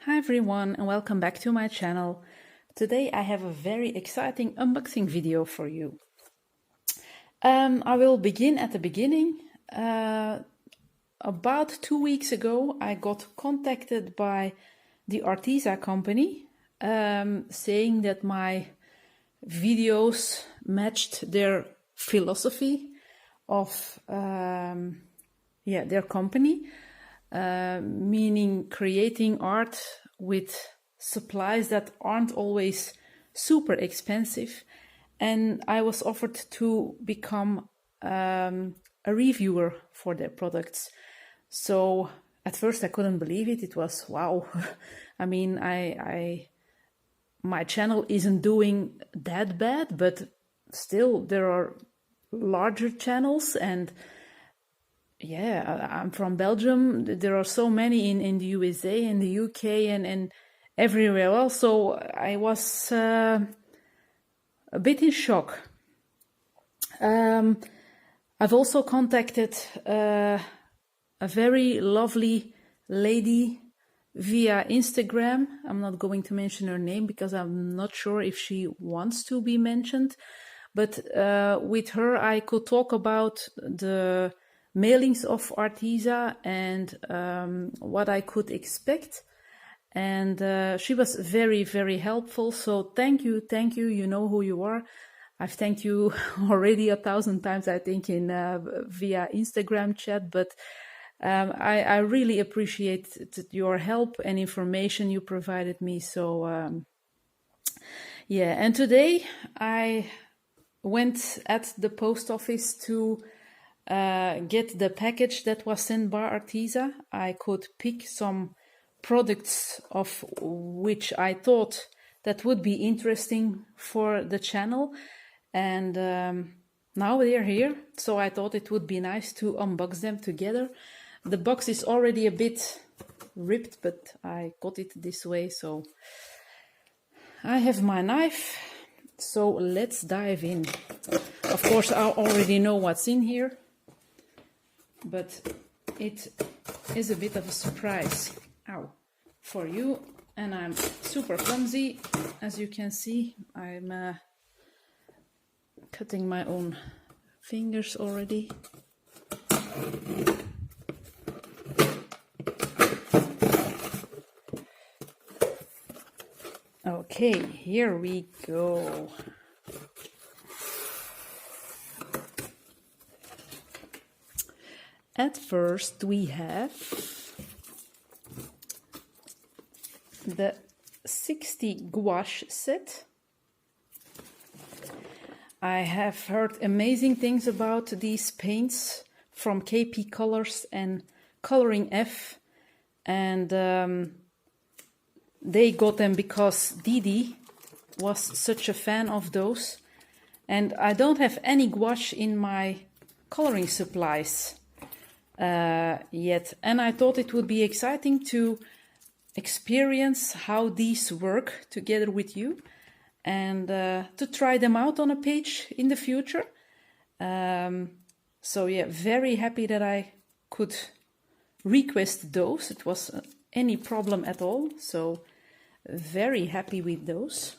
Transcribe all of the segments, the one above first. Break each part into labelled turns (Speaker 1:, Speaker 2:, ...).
Speaker 1: Hi everyone and welcome back to my channel. Today I have a very exciting unboxing video for you. I will begin at the beginning. About 2 weeks ago I got contacted by the Arteza company saying that my videos matched their philosophy of their company. Meaning creating art with supplies that aren't always super expensive. And I was offered to become a reviewer for their products. So at first I couldn't believe it. It was wow. I mean, my channel isn't doing that bad, but still there are larger channels, and yeah, I'm from Belgium. There are so many in the USA and the UK and everywhere else. So I was a bit in shock. I've also contacted a very lovely lady via Instagram. I'm not going to mention her name because I'm not sure if she wants to be mentioned. But with her, I could talk about the mailings of Arteza and what I could expect, and she was very, very helpful. So thank you. You know who you are. I've thanked you already 1,000 times, I think, in via Instagram chat, but I really appreciate your help and information you provided me. So yeah, and today I went at the post office to get the package that was sent by Arteza. I could pick some products of which I thought that would be interesting for the channel, and now they're here, so I thought it would be nice to unbox them together. The box is already a bit ripped, but I got it this way. So I have my knife, so let's dive in. Of course, I already know what's in here, but it is a bit of a surprise for you, and I'm super clumsy. As you can see, I'm cutting my own fingers already. Okay, here we go. At first we have the 60 gouache set. I have heard amazing things about these paints from KP Colors and Coloring F, and they got them because Didi was such a fan of those, and I don't have any gouache in my coloring supplies yet, and I thought it would be exciting to experience how these work together with you, and to try them out on a page in the future. So yeah, very happy that I could request those. It was any problem at all, so very happy with those.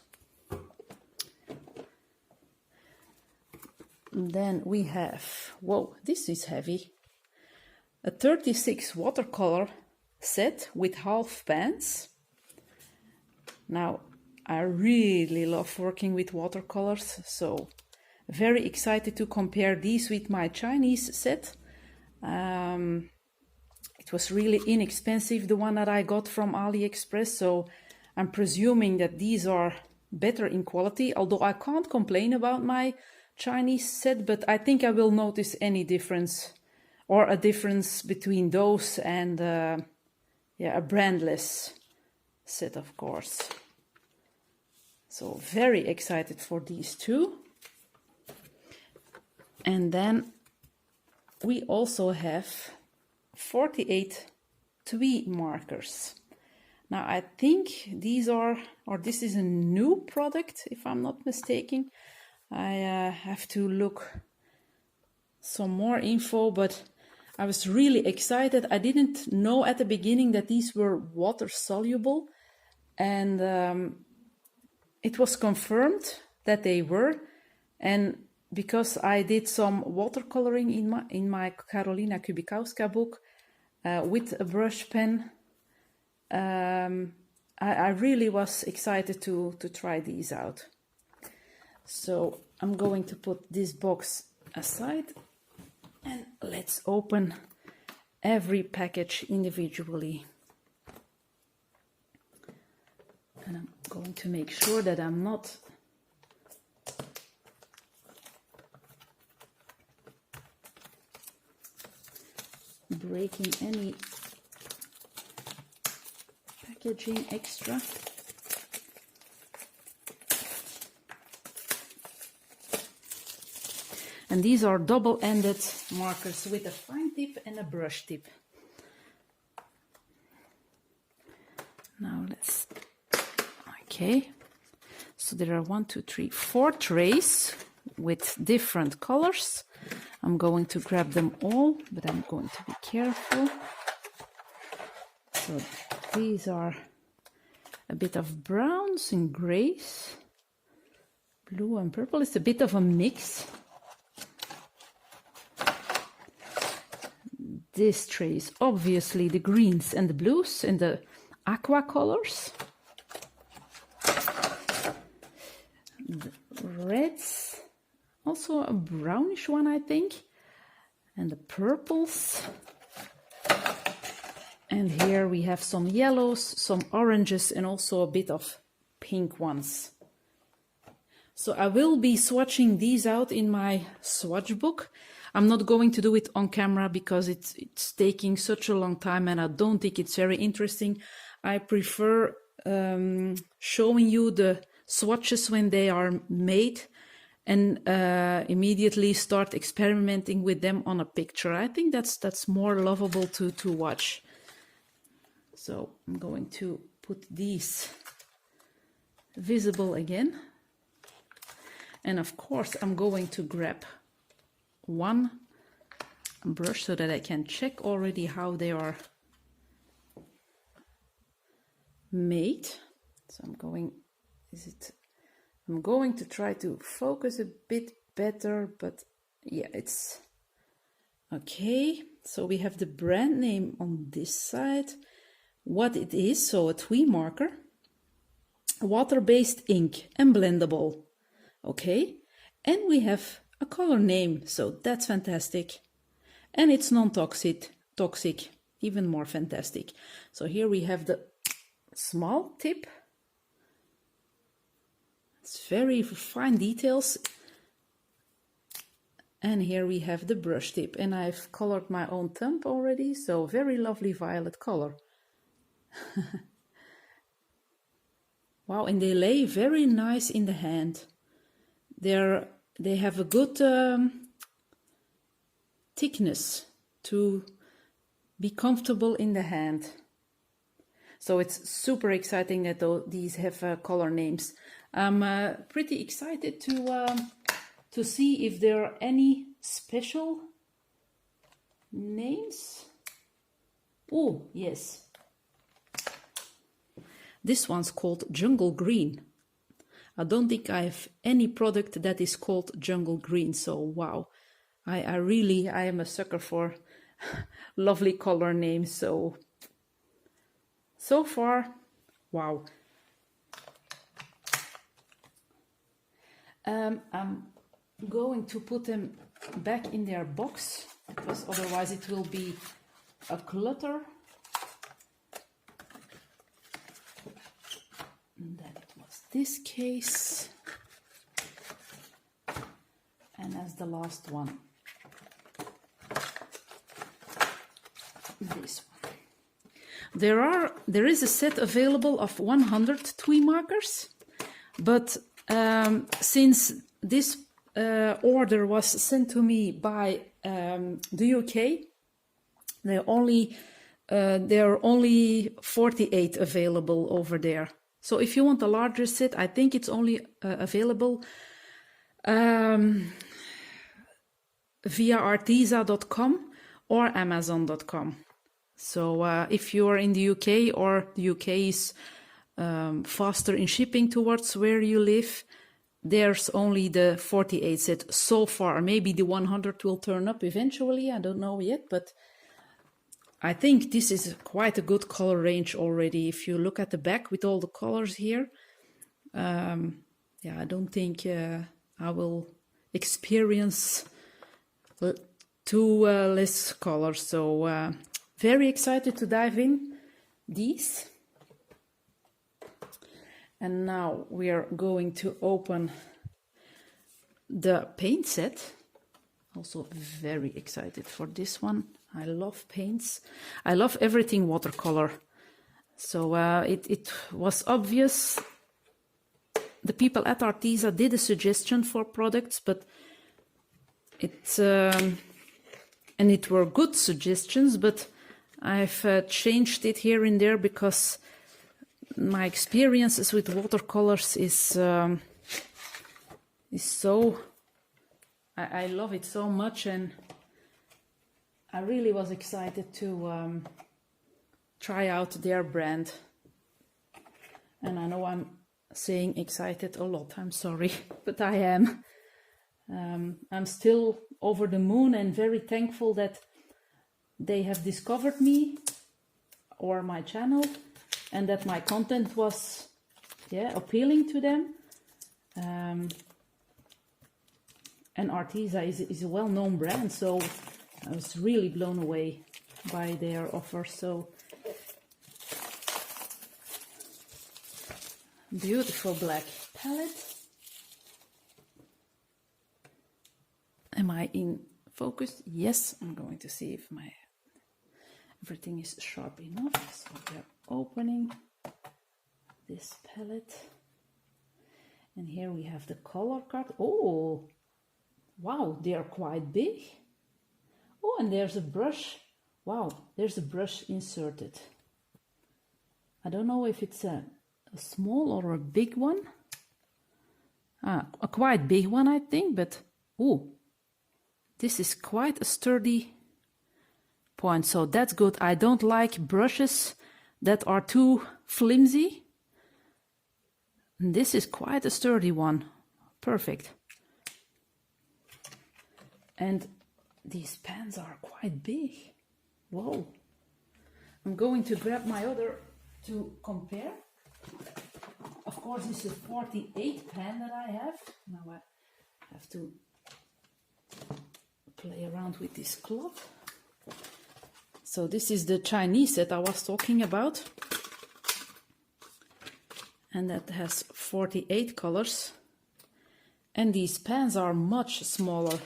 Speaker 1: Then we have, whoa, this is heavy, a 36 watercolor set with half pans. Now, I really love working with watercolors, so very excited to compare these with my Chinese set. It was really inexpensive, the one that I got from AliExpress, so I'm presuming that these are better in quality, although I can't complain about my Chinese set, but I think I will notice any difference, or a difference between those and a brandless set, of course. So very excited for these two. And then we also have 48 twee markers. Now I think these are, or this is a new product if I'm not mistaken. I have to look some more info, but I was really excited. I didn't know at the beginning that these were water soluble, and it was confirmed that they were. And because I did some watercoloring in my Karolina Kubikowska book with a brush pen, I really was excited to try these out. So I'm going to put this box aside and let's open every package individually. And I'm going to make sure that I'm not breaking any packaging extra. And these are double-ended markers with a fine tip and a brush tip. Now let's, okay. So there are 4 trays with different colors. I'm going to grab them all, but I'm going to be careful. So these are a bit of browns and grays, blue and purple. It's a bit of a mix. This tray is obviously the greens and the blues and the aqua colors. The reds, also a brownish one, I think. And the purples. And here we have some yellows, some oranges, and also a bit of pink ones. So I will be swatching these out in my swatch book. I'm not going to do it on camera because it's taking such a long time and I don't think it's very interesting. I prefer showing you the swatches when they are made and immediately start experimenting with them on a picture. I think that's more lovable to watch. So I'm going to put these visible again. And of course I'm going to grab one brush so that I can check already how they are made. So I'm going to try to focus a bit better, but yeah, it's okay. So we have the brand name on this side, what it is, so a twee marker, water-based ink and blendable. Okay, and we have a color name, so that's fantastic. And it's non-toxic, even more fantastic. So here we have the small tip. It's very fine details. And here we have the brush tip, and I've colored my own thumb already, so very lovely violet color. Wow, and they lay very nice in the hand. They have a good thickness to be comfortable in the hand. So it's super exciting that these have color names. I'm pretty excited to see if there are any special names. Oh, yes. This one's called Jungle Green. I don't think I have any product that is called Jungle Green, so wow. I am a sucker for lovely color names, so far, wow. I'm going to put them back in their box, because otherwise it will be a clutter. And then it was this case. And as the last one, this one. There is a set available of 100 twee markers, but since this order was sent to me by the UK, there are only 48 available over there. So if you want a larger set, I think it's only available via arteza.com, or Amazon.com. So if you are in the UK or the UK is faster in shipping towards where you live, there's only the 48 set so far. Maybe the 100 will turn up eventually, I don't know yet, but I think this is quite a good color range already. If you look at the back with all the colors here, yeah, I don't think I will experience too less colors. So very excited to dive in these. And now we are going to open the paint set. Also very excited for this one. I love paints. I love everything watercolor. So it was obvious. The people at Arteza did a suggestion for products, but it were good suggestions, but I've changed it here and there because my experiences with watercolors is so, I love it so much, and I really was excited to try out their brand. And I know I'm saying excited a lot, I'm sorry, but I am. I'm still over the moon and very thankful that they have discovered me or my channel, and that my content was appealing to them. And Arteza is a well-known brand, so I was really blown away by their offer. So beautiful black palette. Am I in focus? Yes, I'm going to see if my everything is sharp enough. So we're opening this palette. And here we have the color card. Oh, wow, they are quite big. Oh, and there's a brush. Wow, there's a brush inserted. I don't know if it's a small or a big one. A quite big one, I think, but oh, this is quite a sturdy point, so that's good. I don't like brushes that are too flimsy. And this is quite a sturdy one. Perfect. And these pans are quite big. Whoa. I'm going to grab my other to compare. Of course, this is a 48 pan that I have. Now I have to play around with this cloth. So this is the Chinese that I was talking about. And that has 48 colors. And these pans are much smaller.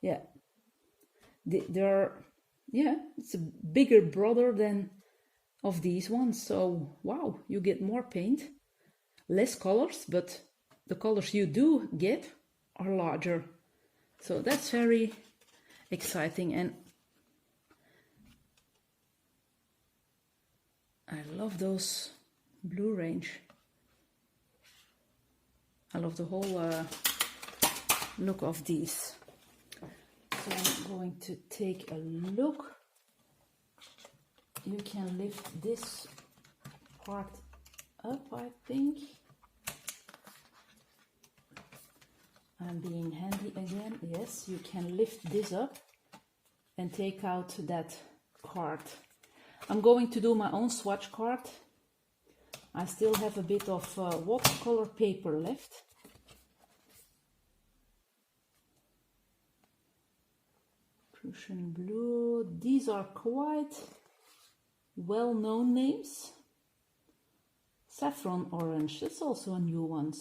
Speaker 1: Yeah, they're, yeah, it's a bigger brother than of these ones. So, wow, you get more paint, less colors, but the colors you do get are larger. So that's very exciting. And I love those blue range. I love the whole look of these. So I'm going to take a look. You can lift this part up, I think. I'm being handy again. Yes, you can lift this up and take out that card. I'm going to do my own swatch card. I still have a bit of watercolor paper left. Prussian blue. These are quite well-known names. Saffron orange. That's also a new one.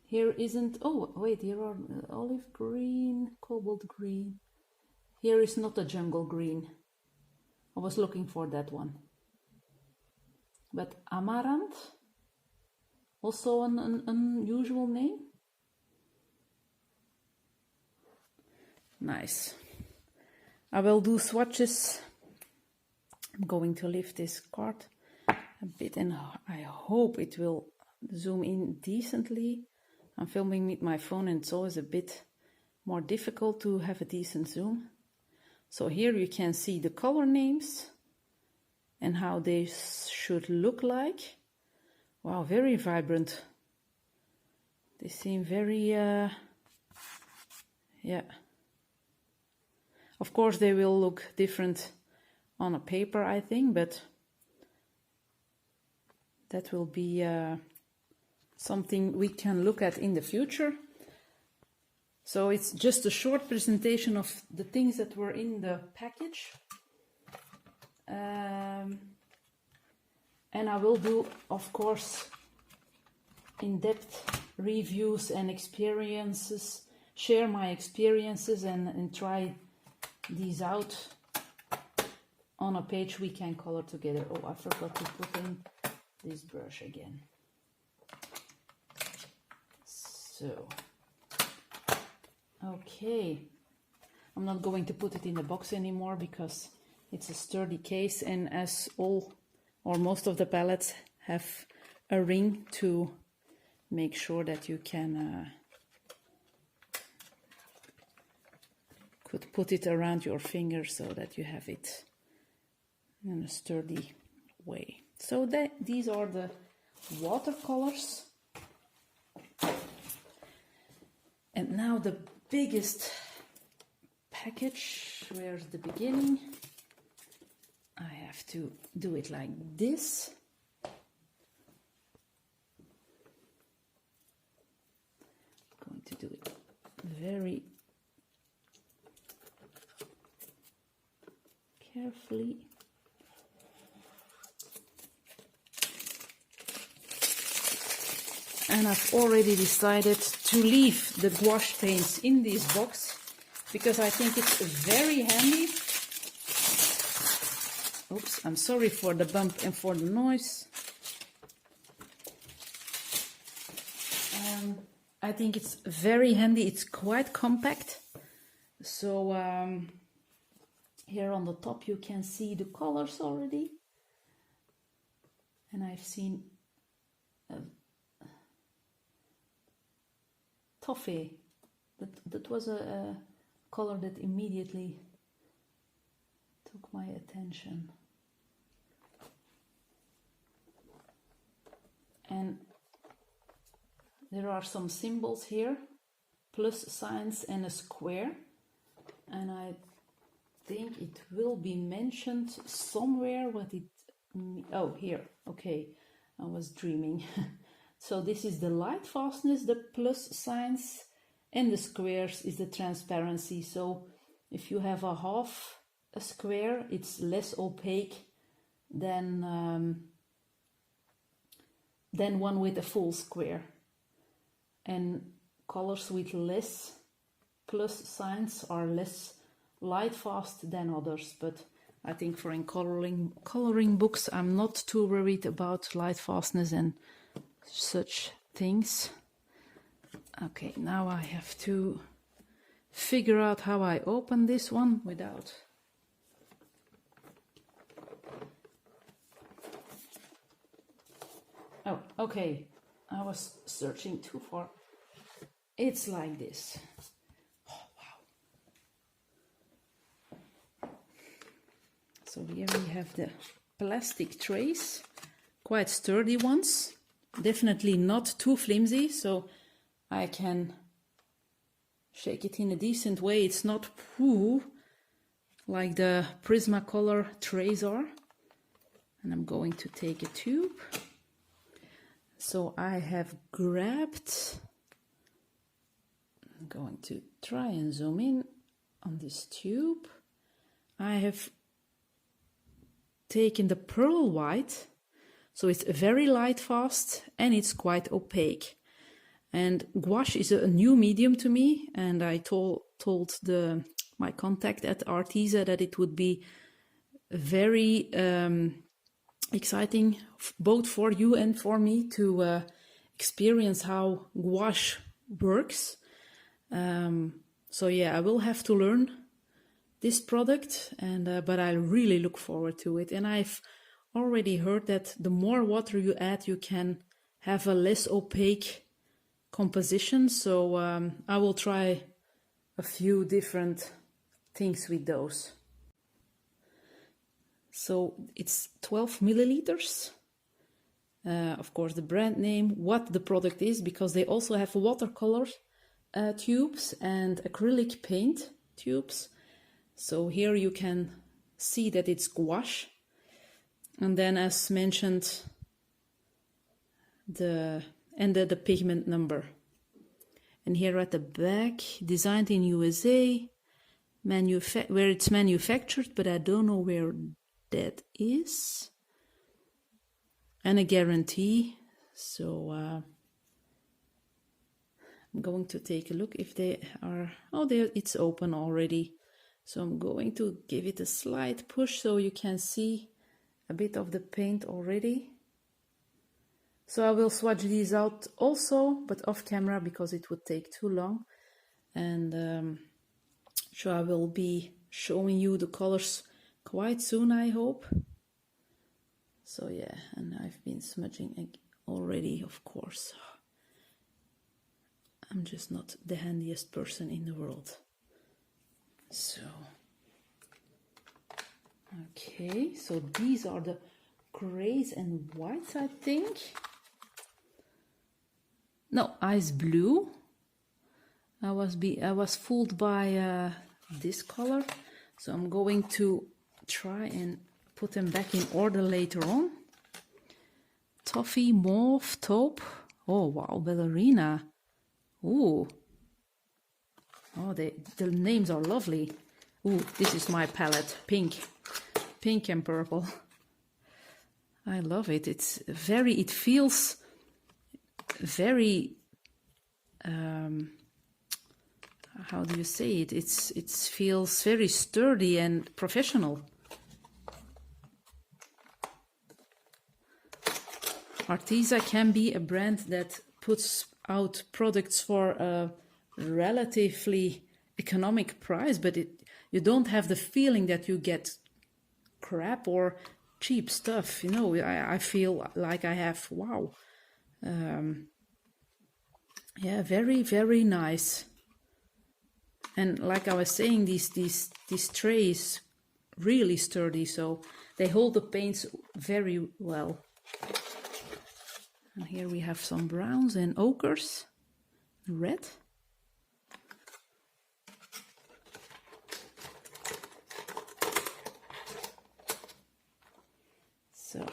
Speaker 1: Here isn't. Oh wait, here are olive green, cobalt green. Here is not a jungle green. I was looking for that one. But amaranth, also an unusual name. Nice. I will do swatches I'm going to lift this card a bit and I hope it will zoom in decently. I'm filming with my phone and it's always a bit more difficult to have a decent zoom. So here you can see the color names and how they should look like. Wow, very vibrant. They seem very, yeah. Of course they will look different on a paper, I think, but that will be something we can look at in the future. So it's just a short presentation of the things that were in the package. And I will do, of course, in-depth reviews and experiences, share my experiences and try these out on a page we can color together. Oh, I forgot to put in this brush again. So, okay. I'm not going to put it in the box anymore because it's a sturdy case, and as all or most of the palettes have a ring to make sure that you can could put it around your finger so that you have it in a sturdy way. So these are the watercolors. And now the biggest package. Where's the beginning? I have to do it like this. I'm going to do it very carefully. And I've already decided to leave the gouache paints in this box because I think it's very handy. Oops, I'm sorry for the bump and for the noise. I think it's very handy. It's quite compact. So here on the top you can see the colors already. And I've seen toffee. That was a color that immediately took my attention. And there are some symbols here, plus signs and a square. And I think it will be mentioned somewhere what it... Oh, here. Okay, I was dreaming. So this is the light fastness, the plus signs, and the squares is the transparency. So if you have a half a square, it's less opaque than one with a full square. And colors with less plus signs are less light fast than others. But I think for in coloring books, I'm not too worried about light fastness and such things. Okay, now I have to figure out how I open this one without... Oh, okay, I was searching too far. It's like this. Oh, wow. So here we have the plastic trays, quite sturdy ones, definitely not too flimsy, so I can shake it in a decent way. It's not poo like the Prismacolor trays are. And I'm going to take a tube. So I have grabbed, I'm going to try and zoom in on this tube. I have taken the pearl white, so it's very light fast and it's quite opaque. And gouache is a new medium to me, and I told my contact at Arteza that it would be very exciting both for you and for me to experience how gouache works. So yeah, I will have to learn this product, and but I really look forward to it. And I've already heard that the more water you add, you can have a less opaque composition. So I will try a few different things with those. So it's 12 milliliters. Of course, the brand name, what the product is, because they also have watercolor tubes and acrylic paint tubes. So here you can see that it's gouache. And then, as mentioned, the pigment number. And here at the back, designed in USA, where it's manufactured, but I don't know where that is. And a guarantee. So I'm going to take a look if they are. Oh, it's open already. So I'm going to give it a slight push so you can see a bit of the paint already. So I will swatch these out also, but off camera because it would take too long. And so I will be showing you the colors quite soon, I hope. So yeah, and I've been smudging already, of course. I'm just not the handiest person in the world. So, okay, so these are the grays and whites, I think. No, ice blue. I was fooled by this color, so I'm going to try and put them back in order later on. Toffee, mauve, taupe. Oh wow, ballerina. Ooh. Oh, the names are lovely. Ooh, this is my palette. Pink and purple. I love it. It feels very, how do you say it? It feels very sturdy and professional. Arteza can be a brand that puts out products for a relatively economic price, but you don't have the feeling that you get crap or cheap stuff. You know, I feel like I have, wow. Yeah, very, very nice. And like I was saying, these trays really sturdy, so they hold the paints very well. And here we have some browns and ochres, red. So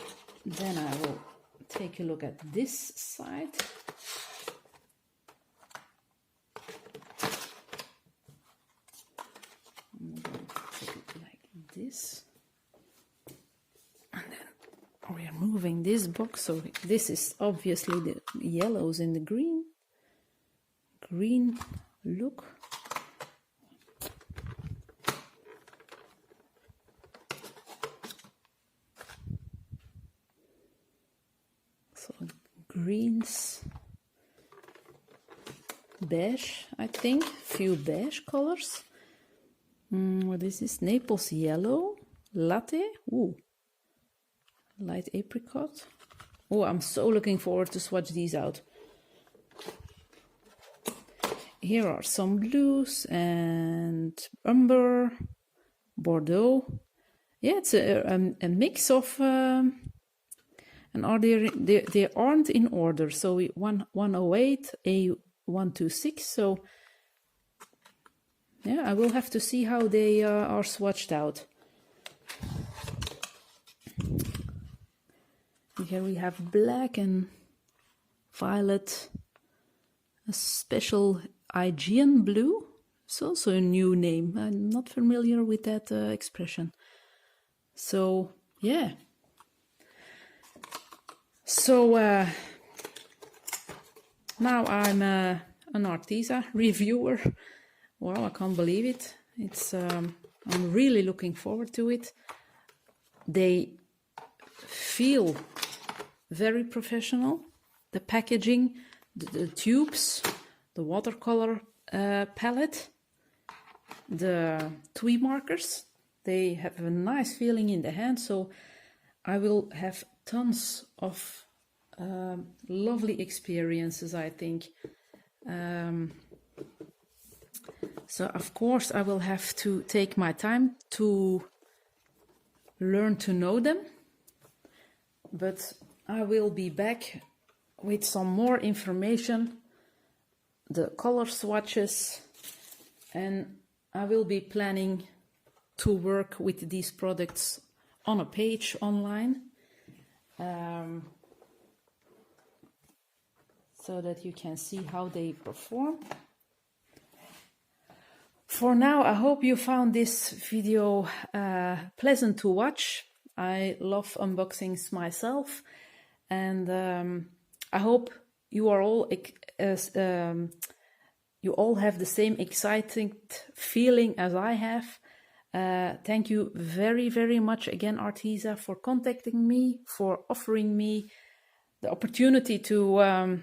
Speaker 1: then I will take a look at this side. I'm going to take it like this. And then we are moving this box. So this is obviously the yellows and the green look. So greens, beige, I think, few beige colors. What is this? Naples yellow, latte. Ooh, light apricot. Oh, I'm so looking forward to swatch these out. Here are some blues and umber, Bordeaux. Yeah, it's a mix of, and they aren't in order. So 108, A126. So yeah, I will have to see how they are swatched out. And here we have black and violet, a special Aegean blue. It's also a new name. I'm not familiar with that expression. So yeah. So now I'm an Arteza reviewer. Wow, I can't believe it. It's I'm really looking forward to it. They feel very professional. The packaging, the tubes, the watercolor palette. the twee markers. They have a nice feeling in the hand, so I will have tons of lovely experiences, I think. So of course I will have to take my time to learn to know them, but I will be back with some more information, the color swatches, and I will be planning to work with these products on a page online, so that you can see how they perform. For now, I hope you found this video pleasant to watch. I love unboxings myself, and I hope you are all you all have the same exciting feeling as I have. Thank you very, very much again, Arteza, for contacting me, for offering me the opportunity to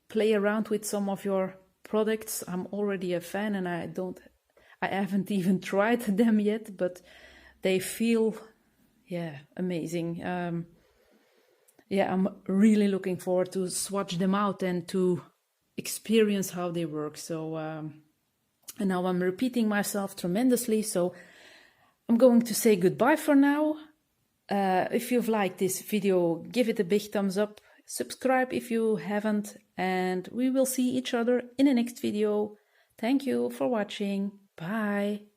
Speaker 1: play around with some of your products. I'm already a fan, and I haven't even tried them yet, but they feel, yeah, amazing. Yeah, I'm really looking forward to swatch them out and to experience how they work. So, and now I'm repeating myself tremendously, so I'm going to say goodbye for now. If you've liked this video, give it a big thumbs up. Subscribe if you haven't, and we will see each other in the next video. Thank you for watching. Bye.